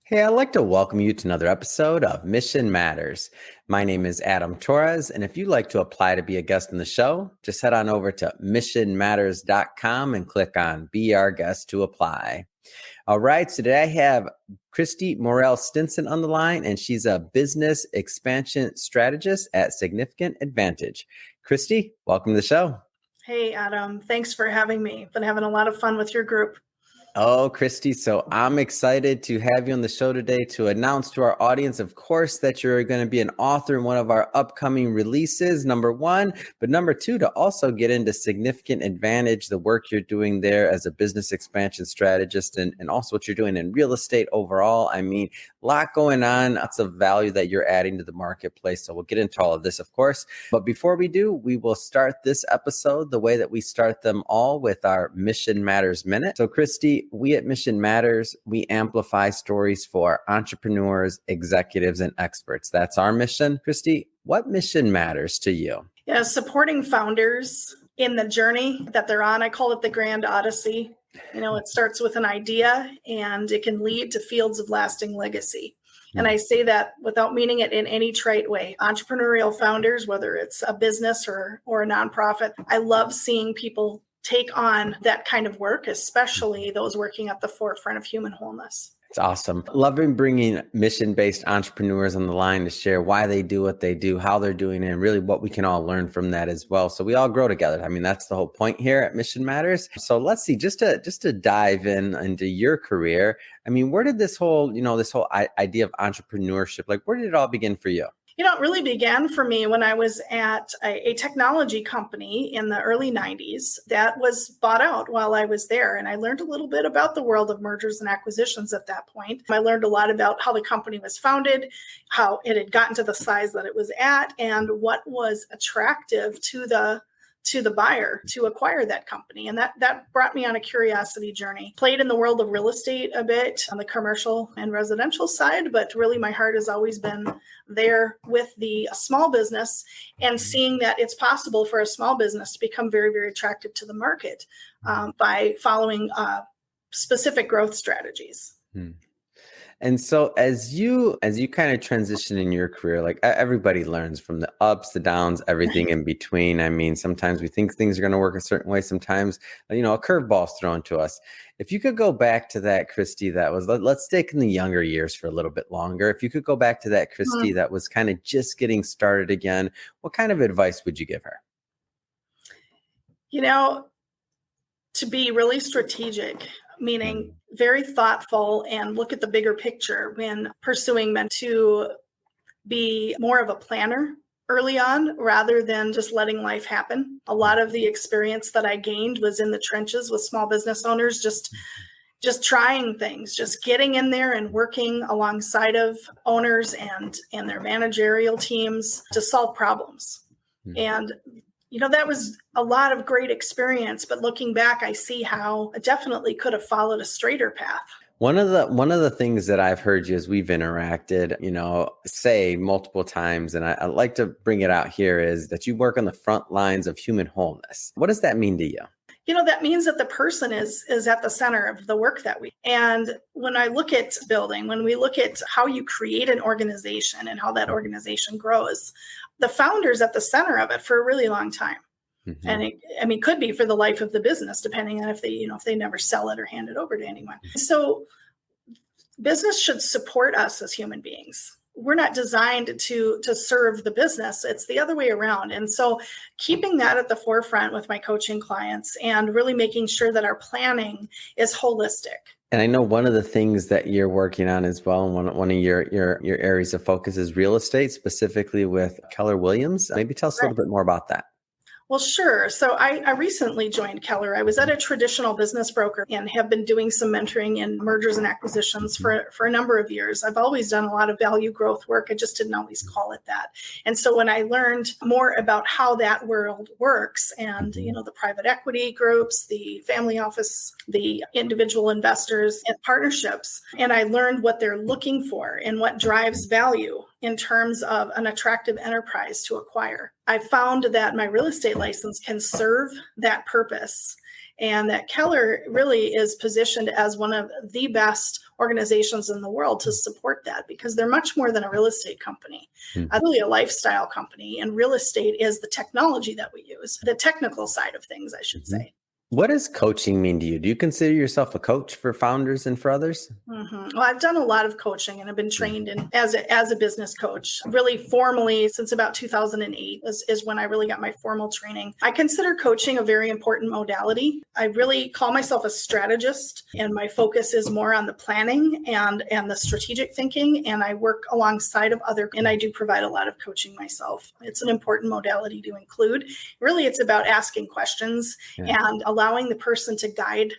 Hey, I'd like to welcome you to another episode of Mission Matters. My name is Adam Torres, and if you'd like to apply to be a guest on the show, just head on over to missionmatters.com and click on Be Our Guest to apply. All right, so today I have Christy Morel Stinson on the line, and she's a business expansion strategist at Significant Advantage. Christy, welcome to the show. Hey, Adam. Thanks for having me. Been having a lot of fun with your group. Oh, Christy, so I'm excited to have you on the show today to announce to our audience, of course, that you're going to be an author in one of our upcoming releases, number one, but number two, to also get into Significant Advantage, the work you're doing there as a business expansion strategist, and also what you're doing in real estate overall. I mean, a lot going on, lots of value that you're adding to the marketplace. So we'll get into all of this, of course. But before we do, we will start this episode the way that we start them all with our Mission Matters Minute. So, Christy, we at Mission Matters, we amplify stories for entrepreneurs, executives, and experts. That's our mission. Christy, what mission matters to you? Yeah, supporting founders in the journey that they're on. I call it the Grand Odyssey. It starts with an idea and it can lead to fields of lasting legacy. And I say that without meaning it in any trite way. Entrepreneurial founders, whether it's a business or a nonprofit, I love seeing people take on that kind of work, especially those working at the forefront of human wholeness. It's awesome. Loving bringing mission-based entrepreneurs on the line to share why they do what they do, how they're doing it, and really what we can all learn from that as well. So we all grow together. I mean, that's the whole point here at Mission Matters. So let's see, just to dive into your career. I mean, where did this whole idea of entrepreneurship, like where did it all begin for you? It really began for me when I was at a technology company in the early 90s that was bought out while I was there. And I learned a little bit about the world of mergers and acquisitions at that point. I learned a lot about how the company was founded, how it had gotten to the size that it was at, and what was attractive to the buyer to acquire that company. And that brought me on a curiosity journey. Played in the world of real estate a bit on the commercial and residential side, but really my heart has always been there with the small business and seeing that it's possible for a small business to become very, very attractive to the market by following specific growth strategies. And so as you kind of transition in your career, like everybody learns from the ups, the downs, everything in between. I mean, sometimes we think things are going to work a certain way. Sometimes, a curveball's thrown to us. If you could go back to that Christy, let's stick in the younger years for a little bit longer. If you could go back to that Christy that was kind of just getting started again, what kind of advice would you give her? To be really strategic, meaning very thoughtful and look at the bigger picture when pursuing to be more of a planner early on rather than just letting life happen. A lot of the experience that I gained was in the trenches with small business owners, just trying things, just getting in there and working alongside of owners and their managerial teams to solve problems. And that was a lot of great experience, but looking back, I see how I definitely could have followed a straighter path. One of the things that I've heard you as we've interacted, say multiple times, and I like to bring it out here, is that you work on the front lines of human wholeness. What does that mean to you? That means that the person is at the center of the work that we do. And when I look at building, when we look at how you create an organization and how that organization grows, the founder's at the center of it for a really long time. Mm-hmm. And it could be for the life of the business, depending on if they never sell it or hand it over to anyone. So business should support us as human beings. We're not designed to serve the business. It's the other way around. And so keeping that at the forefront with my coaching clients and really making sure that our planning is holistic. And I know one of the things that you're working on as well, and one of your areas of focus is real estate, specifically with Keller Williams. Maybe tell us a little bit more about that. Well, sure. So I recently joined Keller. I was at a traditional business broker and have been doing some mentoring in mergers and acquisitions for a number of years. I've always done a lot of value growth work. I just didn't always call it that. And so when I learned more about how that world works and, the private equity groups, the family office, the individual investors and partnerships, and I learned what they're looking for and what drives value in terms of an attractive enterprise to acquire. I found that my real estate license can serve that purpose and that Keller really is positioned as one of the best organizations in the world to support that, because they're much more than a real estate company. Really a lifestyle company, and real estate is the technology that we use, the technical side of things, I should say. What does coaching mean to you? Do you consider yourself a coach for founders and for others? Well, I've done a lot of coaching, and I've been trained as a business coach, really formally since about 2008 is when I really got my formal training. I consider coaching a very important modality. I really call myself a strategist, and my focus is more on the planning and the strategic thinking. And I work alongside of and I do provide a lot of coaching myself. It's an important modality to include. Really, it's about asking questions and allowing the person to guide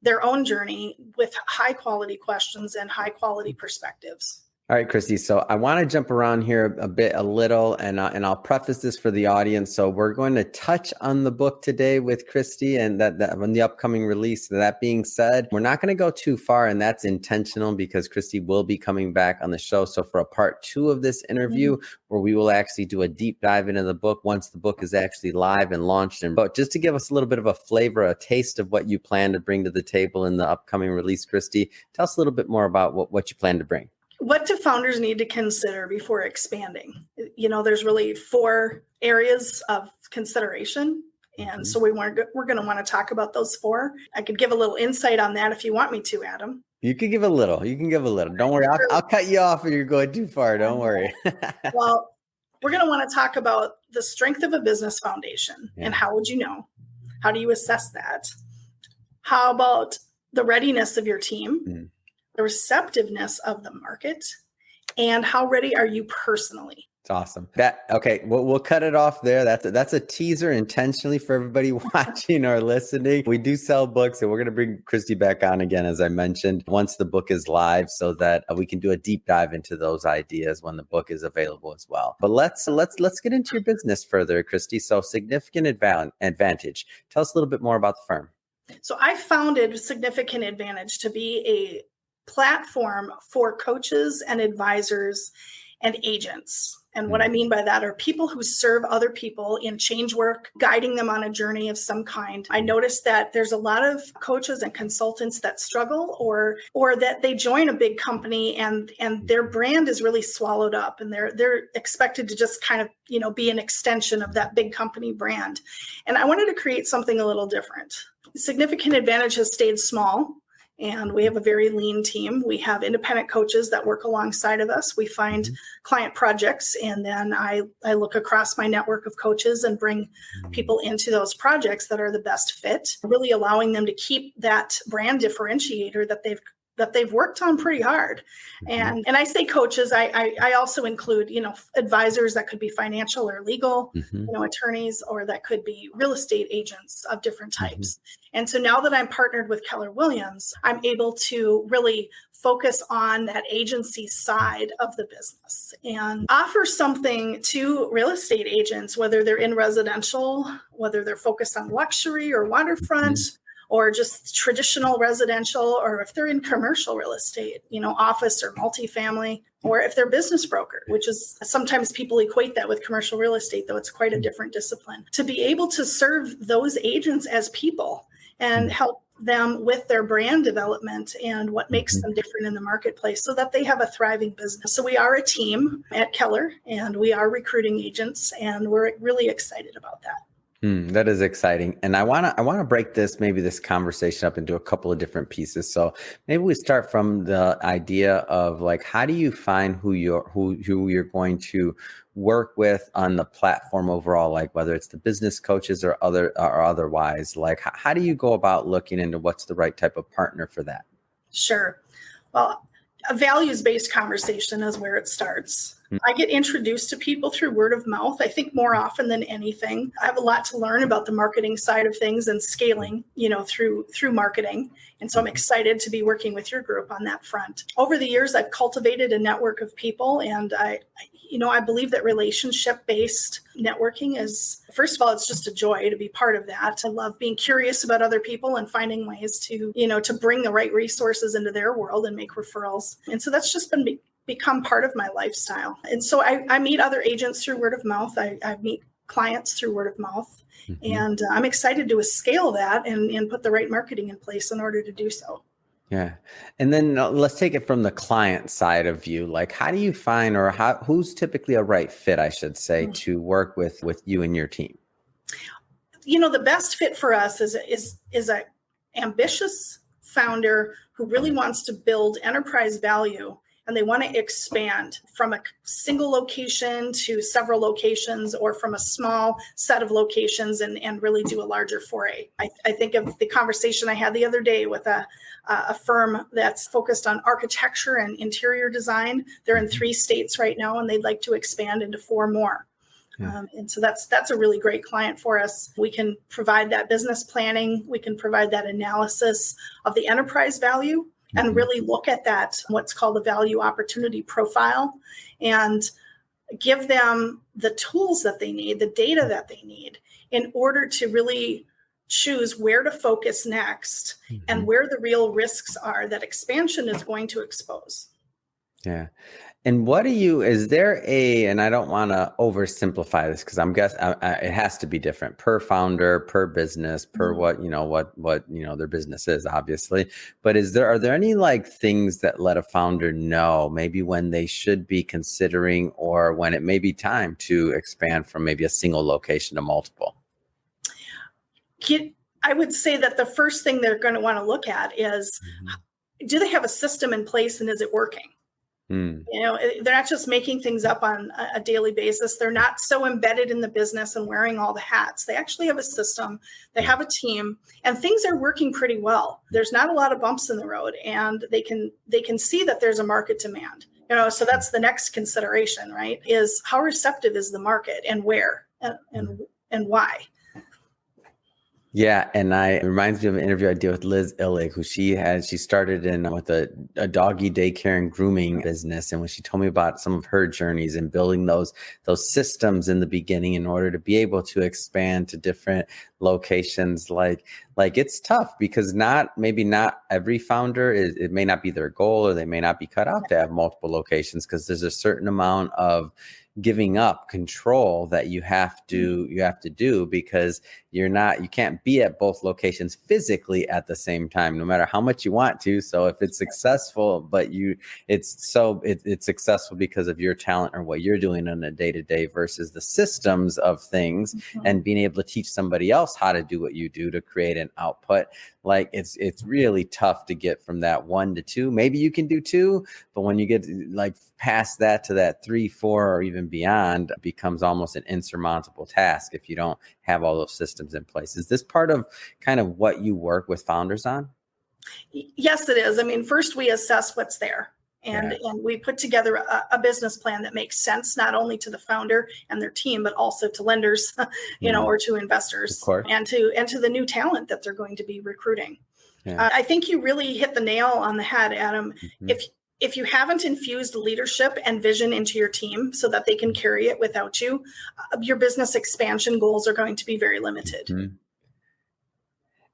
their own journey with high quality questions and high quality perspectives. All right, Christy. So I want to jump around here a little, and I'll preface this for the audience. So we're going to touch on the book today with Christy, and that on the upcoming release. That being said, we're not going to go too far, and that's intentional because Christy will be coming back on the show. So for a part 2 of this interview, where we will actually do a deep dive into the book once the book is actually live and launched. But just to give us a little bit of a flavor, a taste of what you plan to bring to the table in the upcoming release, Christy, tell us a little bit more about what you plan to bring. What do founders need to consider before expanding? There's really 4 areas of consideration. And so we're going to want to talk about those 4. I could give a little insight on that if you want me to, Adam. You can give a little. Don't worry. I'll cut you off if you're going too far. Don't worry. Well, we're going to want to talk about the strength of a business foundation. And how would you know? How do you assess that? How about the readiness of your team? The receptiveness of the market, and how ready are you personally? It's awesome. We'll cut it off there. That's a teaser intentionally for everybody watching or listening. We do sell books, and we're going to bring Christy back on again, as I mentioned, once the book is live, so that we can do a deep dive into those ideas when the book is available as well. But let's get into your business further, Christy. So Significant Advantage. Tell us a little bit more about the firm. So I founded Significant Advantage to be a platform for coaches and advisors and agents. And what I mean by that are people who serve other people in change work, guiding them on a journey of some kind. I noticed that there's a lot of coaches and consultants that struggle or that they join a big company and their brand is really swallowed up, and they're expected to just kind of, be an extension of that big company brand. And I wanted to create something a little different. Significant Advantage has stayed small. And we have a very lean team. We have independent coaches that work alongside of us. We find client projects, and then I look across my network of coaches and bring people into those projects that are the best fit, really allowing them to keep that brand differentiator that they've worked on pretty hard. And I say coaches, I also include, advisors that could be financial or legal, attorneys, or that could be real estate agents of different types. And so now that I'm partnered with Keller Williams, I'm able to really focus on that agency side of the business and offer something to real estate agents, whether they're in residential, whether they're focused on luxury or waterfront, or just traditional residential, or if they're in commercial real estate, office or multifamily, or if they're business broker, which is sometimes people equate that with commercial real estate, though it's quite a different discipline. To be able to serve those agents as people and help them with their brand development and what makes them different in the marketplace so that they have a thriving business. So we are a team at Keller, and we are recruiting agents, and we're really excited about that. That is exciting. And I want to break this conversation up into a couple of different pieces. So maybe we start from the idea of how do you find who you're going to work with on the platform overall, whether it's the business coaches or otherwise, how do you go about looking into what's the right type of partner for that? Sure. Well, a values-based conversation is where it starts. I get introduced to people through word of mouth, I think more often than anything. I have a lot to learn about the marketing side of things and scaling, through marketing. And so I'm excited to be working with your group on that front. Over the years, I've cultivated a network of people, and I believe that relationship-based networking is, first of all, it's just a joy to be part of that. I love being curious about other people and finding ways to bring the right resources into their world and make referrals. And so that's just become part of my lifestyle. And so I meet other agents through word of mouth. I meet clients through word of mouth. Mm-hmm. And I'm excited to scale that and put the right marketing in place in order to do so. Yeah. And then let's take it from the client side of you. Like, how do you find, or who's typically a right fit, I should say, to work with you and your team? The best fit for us is a ambitious founder who really wants to build enterprise value, and they want to expand from a single location to several locations, or from a small set of locations and really do a larger foray. I think of the conversation I had the other day with a firm that's focused on architecture and interior design. They're in 3 states right now, and they'd like to expand into 4 more. Yeah. And so that's a really great client for us. We can provide that business planning. We can provide that analysis of the enterprise value and really look at that, what's called a value opportunity profile, and give them the tools that they need, the data that they need in order to really choose where to focus next and where the real risks are that expansion is going to expose. Yeah. And is there and I don't want to oversimplify this, because I'm guessing it has to be different per founder, per business, per what their business is, obviously. But are there any like things that let a founder know maybe when they should be considering, or when it may be time to expand from maybe a single location to multiple? I would say that the first thing they're going to want to look at is, do they have a system in place, and is it working? They're not just making things up on a daily basis. They're not so embedded in the business and wearing all the hats. They actually have a system. They have a team, and things are working pretty well. There's not a lot of bumps in the road, and they can see that there's a market demand. So that's the next consideration, right? Is how receptive is the market, and where and why? Yeah, and it reminds me of an interview I did with Liz Illig, who she started with a doggy daycare and grooming business, and when she told me about some of her journeys and building those systems in the beginning in order to be able to expand to different locations, like it's tough, because maybe not every founder it may not be their goal, or they may not be cut out to have multiple locations, because there's a certain amount of giving up control that you have to do, because you can't be at both locations physically at the same time, no matter how much you want to. So if it's successful, but it's successful because of your talent or what you're doing on a day-to-day versus the systems of things, and being able to teach somebody else how to do what you do to create an output. Like it's really tough to get from that 1 to 2. Maybe you can do 2, but when you get like past that to that 3, 4, or even beyond, it becomes almost an insurmountable task if you don't have all those systems in place. Is this part of kind of what you work with founders on? Yes, it is. I mean, first we assess what's there. And we put together a business plan that makes sense, not only to the founder and their team, but also to lenders, or to investors, and to the new talent that they're going to be recruiting. Yeah. I think you really hit the nail on the head, Adam. If you haven't infused leadership and vision into your team so that they can carry it without you, your business expansion goals are going to be very limited.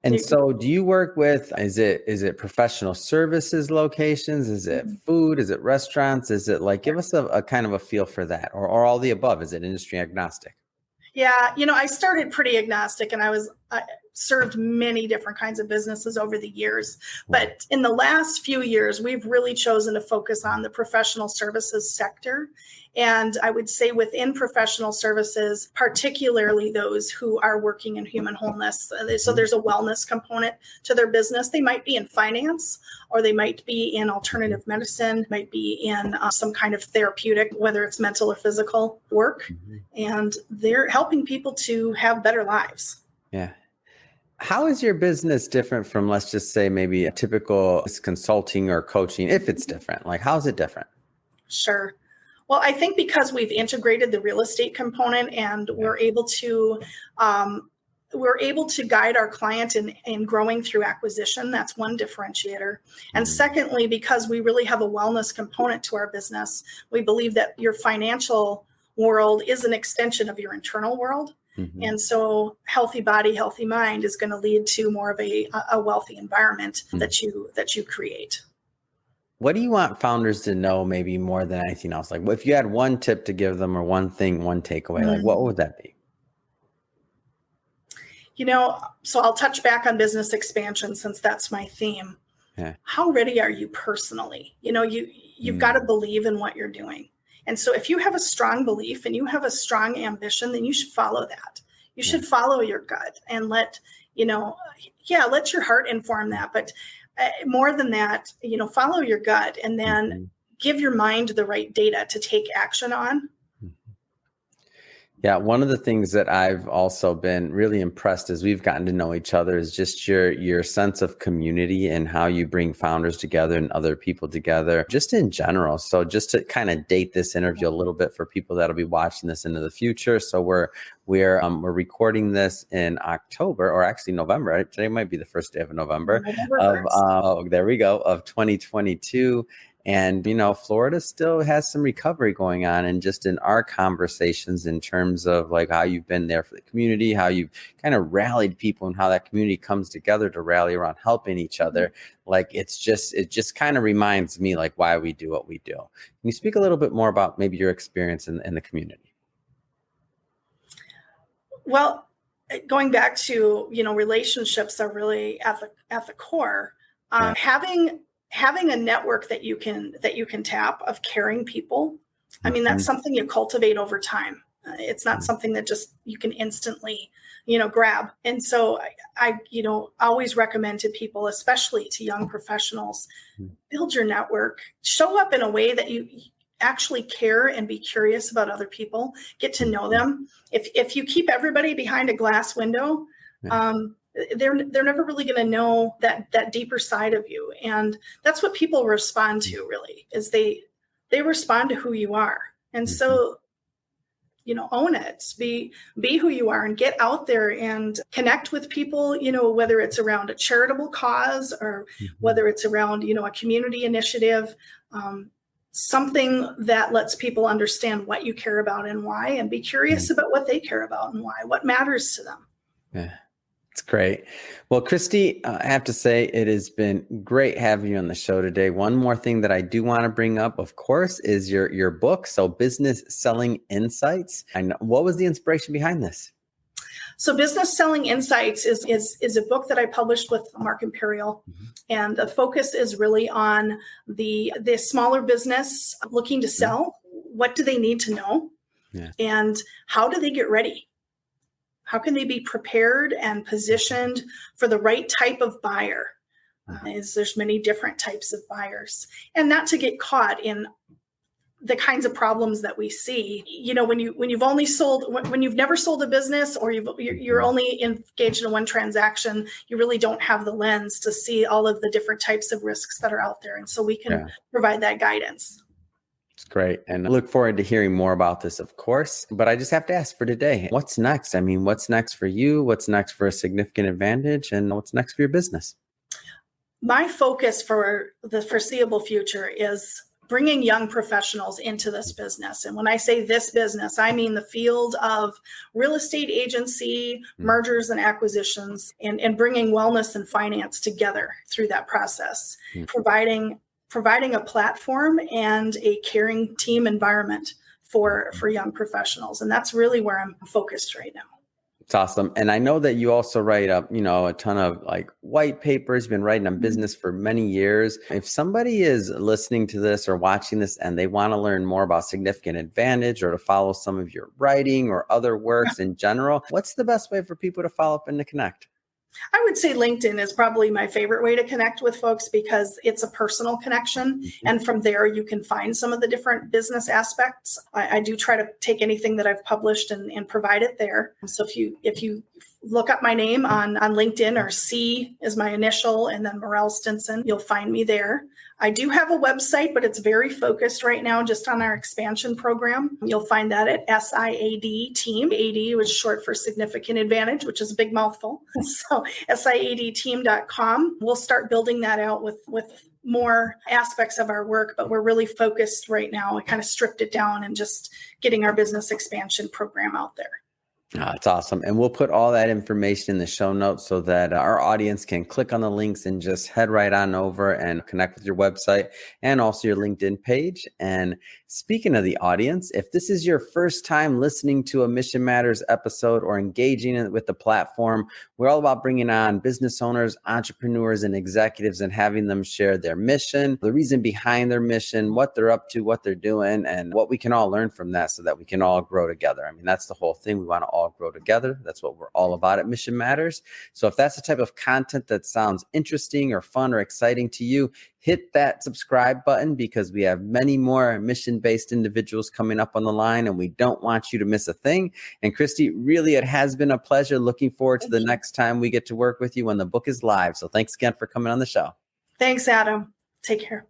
And so do you work with, is it professional services locations? Is it food? Is it restaurants? Is it give us a kind of a feel for that, or all the above? Is it industry agnostic? Yeah. I started pretty agnostic, and I served many different kinds of businesses over the years. But in the last few years, we've really chosen to focus on the professional services sector. And I would say within professional services, particularly those who are working in human wholeness. So there's a wellness component to their business. They might be in finance, or they might be in alternative medicine, might be in some kind of therapeutic, whether it's mental or physical work. And they're helping people to have better lives. Yeah. How is your business different from, let's just say, maybe a typical consulting or coaching, if it's different? How is it different? Sure. Well, I think because we've integrated the real estate component, and we're able to guide our client in growing through acquisition. That's one differentiator. And secondly, because we really have a wellness component to our business, we believe that your financial world is an extension of your internal world. And so healthy body, healthy mind is going to lead to more of a wealthy environment that you create. What do you want founders to know, maybe more than anything else? If you had one tip to give them, or one thing, one takeaway, what would that be? So I'll touch back on business expansion since that's my theme. Yeah. How ready are you personally? You've got to believe in what you're doing. And so if you have a strong belief and you have a strong ambition, then you should follow that. You should follow your gut and let your heart inform that. But more than that, follow your gut and then give your mind the right data to take action on. Yeah, one of the things that I've also been really impressed as we've gotten to know each other is just your sense of community and how you bring founders together and other people together, just in general. So just to kind of date this interview a little bit for people that'll be watching this into the future. So we're recording this in October, or actually November. Right? Today might be the first day of November. There we go, of 2022. And, Florida still has some recovery going on. And just in our conversations in terms of like how you've been there for the community, how you've kind of rallied people and how that community comes together to rally around helping each other. Like, it just kind of reminds me like why we do what we do. Can you speak a little bit more about maybe your experience in the community? Well, going back to, relationships are really at the core. Having a network that you can tap of caring people. I mean, that's something you cultivate over time. It's not something that just you can instantly, grab. And so I always recommend to people, especially to young professionals, build your network, show up in a way that you actually care and be curious about other people, get to know them. If you keep everybody behind a glass window, they're never really going to know that deeper side of you. And that's what people respond to, really, is they respond to who you are. And so, own it, be who you are and get out there and connect with people, whether it's around a charitable cause or whether it's around, a community initiative, something that lets people understand what you care about and why, and be curious about what they care about and why, what matters to them. Yeah. It's great. Well, Christy, I have to say it has been great having you on the show today. One more thing that I do want to bring up, of course, is your book. So Business Selling Insights. What was the inspiration behind this? So Business Selling Insights is a book that I published with Mark Imperial. And the focus is really on the smaller business looking to sell. What do they need to know? Yeah. And how do they get ready? How can they be prepared and positioned for the right type of buyer? There's many different types of buyers, and not to get caught in the kinds of problems that we see. When you've never sold a business, or you're only engaged in one transaction, you really don't have the lens to see all of the different types of risks that are out there, and so we can provide that guidance. It's great. And I look forward to hearing more about this, of course. But I just have to ask for today, what's next? I mean, what's next for you? What's next for A Significant Advantage? And what's next for your business? My focus for the foreseeable future is bringing young professionals into this business. And when I say this business, I mean the field of real estate agency, mergers and acquisitions, and bringing wellness and finance together through that process, providing a platform and a caring team environment for young professionals. And that's really where I'm focused right now. It's awesome. And I know that you also write up, a ton of like white papers, been writing on business for many years. If somebody is listening to this or watching this and they want to learn more about Significant Advantage or to follow some of your writing or other works in general, what's the best way for people to follow up and to connect? I would say LinkedIn is probably my favorite way to connect with folks because it's a personal connection. And from there, you can find some of the different business aspects. I do try to take anything that I've published and provide it there. So if you look up my name on LinkedIn, or C is my initial, and then Morel Stinson, you'll find me there. I do have a website, but it's very focused right now just on our expansion program. You'll find that at SIAD Team. AD was short for Significant Advantage, which is a big mouthful. So SIADteam.com. We'll start building that out with more aspects of our work, but we're really focused right now. I kind of stripped it down and just getting our business expansion program out there. It's awesome. And we'll put all that information in the show notes so that our audience can click on the links and just head right on over and connect with your website and also your LinkedIn page. And speaking of the audience, if this is your first time listening to a Mission Matters episode or engaging with the platform, we're all about bringing on business owners, entrepreneurs, and executives and having them share their mission, the reason behind their mission, what they're up to, what they're doing, and what we can all learn from that so that we can all grow together. I mean, that's the whole thing. We want to all grow together. That's what we're all about at Mission Matters. So if that's the type of content that sounds interesting or fun or exciting to you, hit that subscribe button because we have many more mission-based individuals coming up on the line and we don't want you to miss a thing. And Christy, really, it has been a pleasure. Looking forward to the next time we get to work with you when the book is live. So thanks again for coming on the show. Thanks, Adam. Take care.